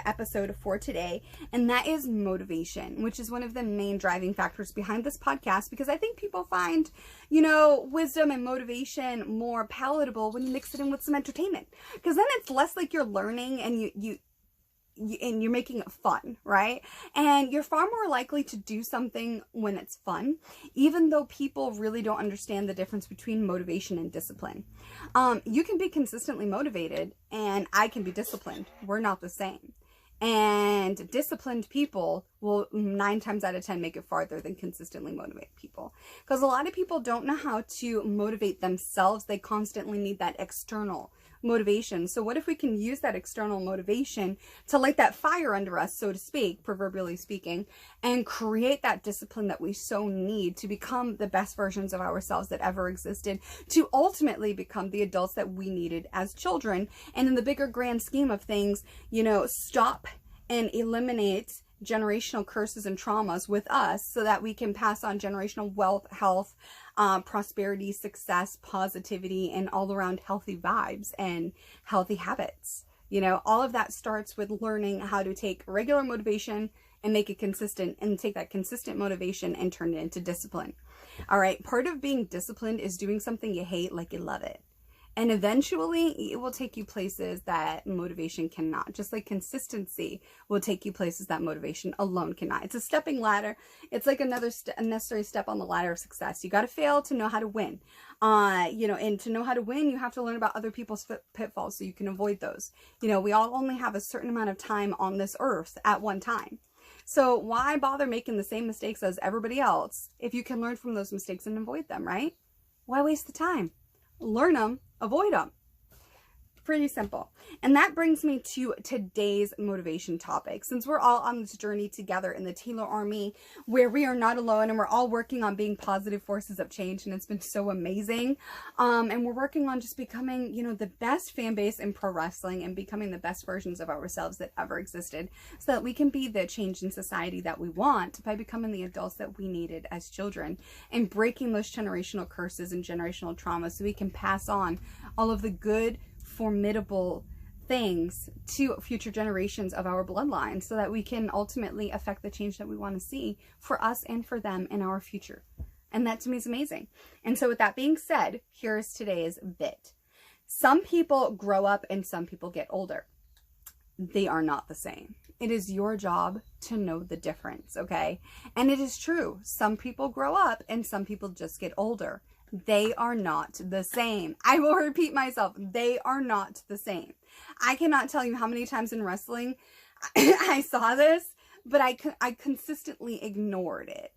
the episode for today, and that is motivation, which is one of the main driving factors behind this podcast, because I think people find, wisdom and motivation more palatable when you mix it in with some entertainment, because then it's less like you're learning and and you're making it fun, right? And you're far more likely to do something when it's fun, even though people really don't understand the difference between motivation and discipline. You can be consistently motivated and I can be disciplined. We're not the same. And disciplined people will 9 times out of 10 make it farther than consistently motivated people. Because a lot of people don't know how to motivate themselves. They constantly need that external motivation. So what if we can use that external motivation to light that fire under us, so to speak, proverbially speaking, and create that discipline that we so need to become the best versions of ourselves that ever existed, to ultimately become the adults that we needed as children. And in the bigger grand scheme of things, stop and eliminate generational curses and traumas with us, so that we can pass on generational wealth, health, prosperity, success, positivity, and all around healthy vibes and healthy habits. All of that starts with learning how to take regular motivation and make it consistent, and take that consistent motivation and turn it into discipline. All right. Part of being disciplined is doing something you hate like you love it. And eventually it will take you places that motivation cannot. Just like consistency will take you places that motivation alone cannot. It's a stepping ladder. It's like another necessary step on the ladder of success. You got to fail to know how to win. And to know how to win, you have to learn about other people's pitfalls so you can avoid those. We all only have a certain amount of time on this earth at one time. So why bother making the same mistakes as everybody else if you can learn from those mistakes and avoid them, right? Why waste the time? Learn them, avoid them. Pretty simple. And that brings me to today's motivation topic. Since we're all on this journey together in the Taeler Army, where we are not alone and we're all working on being positive forces of change, and it's been so amazing. And we're working on just becoming, the best fan base in pro wrestling and becoming the best versions of ourselves that ever existed, so that we can be the change in society that we want by becoming the adults that we needed as children, and breaking those generational curses and generational traumas, so we can pass on all of the good, formidable things to future generations of our bloodline, so that we can ultimately affect the change that we want to see for us and for them in our future. And that to me is amazing. And so with that being said, here's today's bit. Some people grow up and some people get older. They are not the same. It is your job to know the difference, okay? And it is true. Some people grow up and some people just get older. They are not the same. I will repeat myself. They are not the same. I cannot tell you how many times in wrestling I saw this, but I consistently ignored it,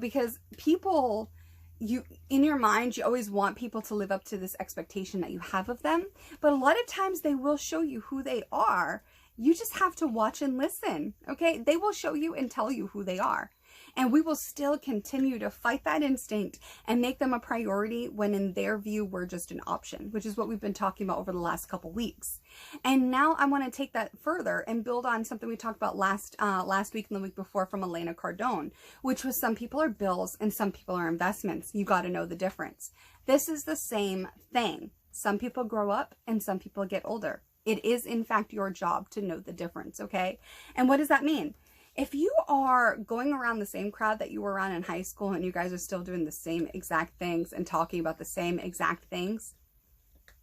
because people, in your mind, you always want people to live up to this expectation that you have of them. But a lot of times they will show you who they are. You just have to watch and listen, okay? They will show you and tell you who they are. And we will still continue to fight that instinct and make them a priority when in their view, we're just an option, which is what we've been talking about over the last couple weeks. And now I want to take that further and build on something we talked about last week and the week before from Elena Cardone, which was some people are bills and some people are investments. You got to know the difference. This is the same thing. Some people grow up and some people get older. It is, in fact, your job to know the difference, okay? And what does that mean? If you are going around the same crowd that you were around in high school and you guys are still doing the same exact things and talking about the same exact things,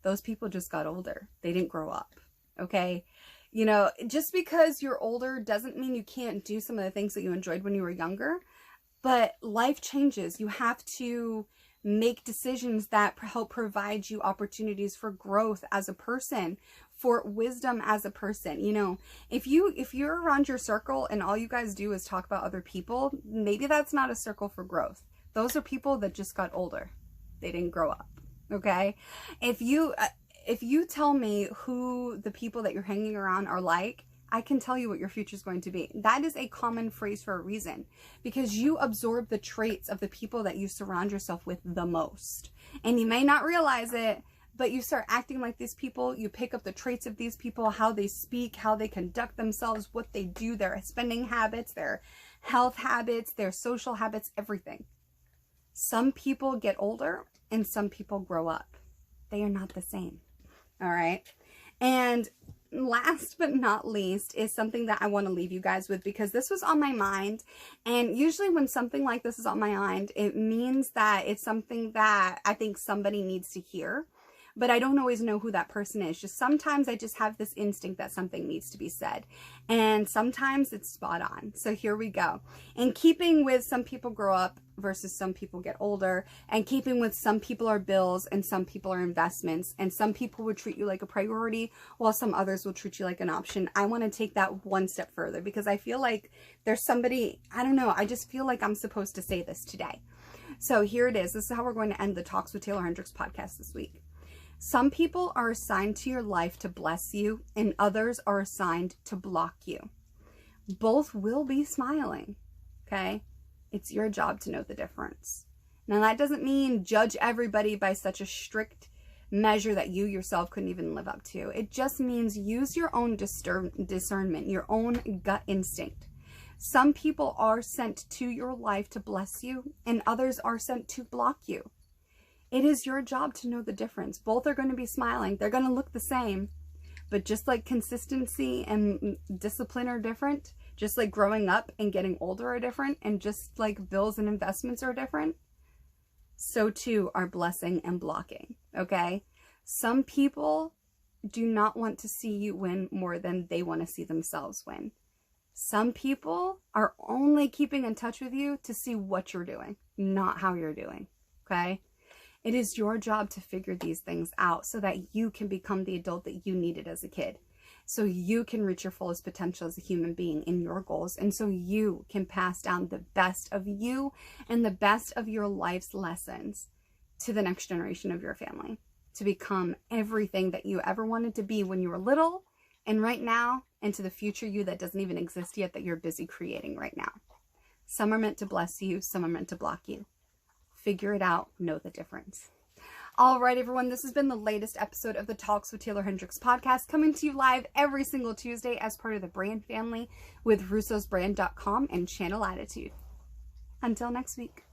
those people just got older. They didn't grow up, okay? Just because you're older doesn't mean you can't do some of the things that you enjoyed when you were younger, but life changes. You have to make decisions that help provide you opportunities for growth as a person, for wisdom as a person. If you're around your circle and all you guys do is talk about other people, maybe that's not a circle for growth. Those are people that just got older. They didn't grow up. Okay. If you tell me who the people that you're hanging around are like, I can tell you what your future is going to be. That is a common phrase for a reason, because you absorb the traits of the people that you surround yourself with the most. And you may not realize it, but you start acting like these people. You pick up the traits of these people, how they speak, how they conduct themselves, what they do, their spending habits, their health habits, their social habits, everything. Some people get older and some people grow up. They are not the same. All right. And last but not least is something that I want to leave you guys with, because this was on my mind. And usually when something like this is on my mind, it means that it's something that I think somebody needs to hear. But I don't always know who that person is. Just sometimes I just have this instinct that something needs to be said. And sometimes it's spot on. So here we go. In keeping with some people grow up versus some people get older, and keeping with some people are bills and some people are investments, and some people would treat you like a priority while some others will treat you like an option, I want to take that one step further, because I feel like there's somebody, I don't know, I just feel like I'm supposed to say this today. So here it is. This is how we're going to end the Talks with Taeler Hendrix podcast this week. Some people are assigned to your life to bless you, and others are assigned to block you. Both will be smiling, okay? It's your job to know the difference. Now, that doesn't mean judge everybody by such a strict measure that you yourself couldn't even live up to. It just means use your own discernment, your own gut instinct. Some people are sent to your life to bless you, and others are sent to block you. It is your job to know the difference. Both are going to be smiling. They're going to look the same. But just like consistency and discipline are different, just like growing up and getting older are different, and just like bills and investments are different, so too are blessing and blocking, okay? Some people do not want to see you win more than they want to see themselves win. Some people are only keeping in touch with you to see what you're doing, not how you're doing, okay? It is your job to figure these things out so that you can become the adult that you needed as a kid. So you can reach your fullest potential as a human being in your goals. And so you can pass down the best of you and the best of your life's lessons to the next generation of your family, to become everything that you ever wanted to be when you were little, and right now, and to the future you that doesn't even exist yet, that you're busy creating right now. Some are meant to bless you, some are meant to block you. Figure it out, know the difference. All right, everyone, this has been the latest episode of the Talks with Taeler Hendrix podcast, coming to you live every single Tuesday as part of the brand family with russosbrand.com and Channel Attitude. Until next week.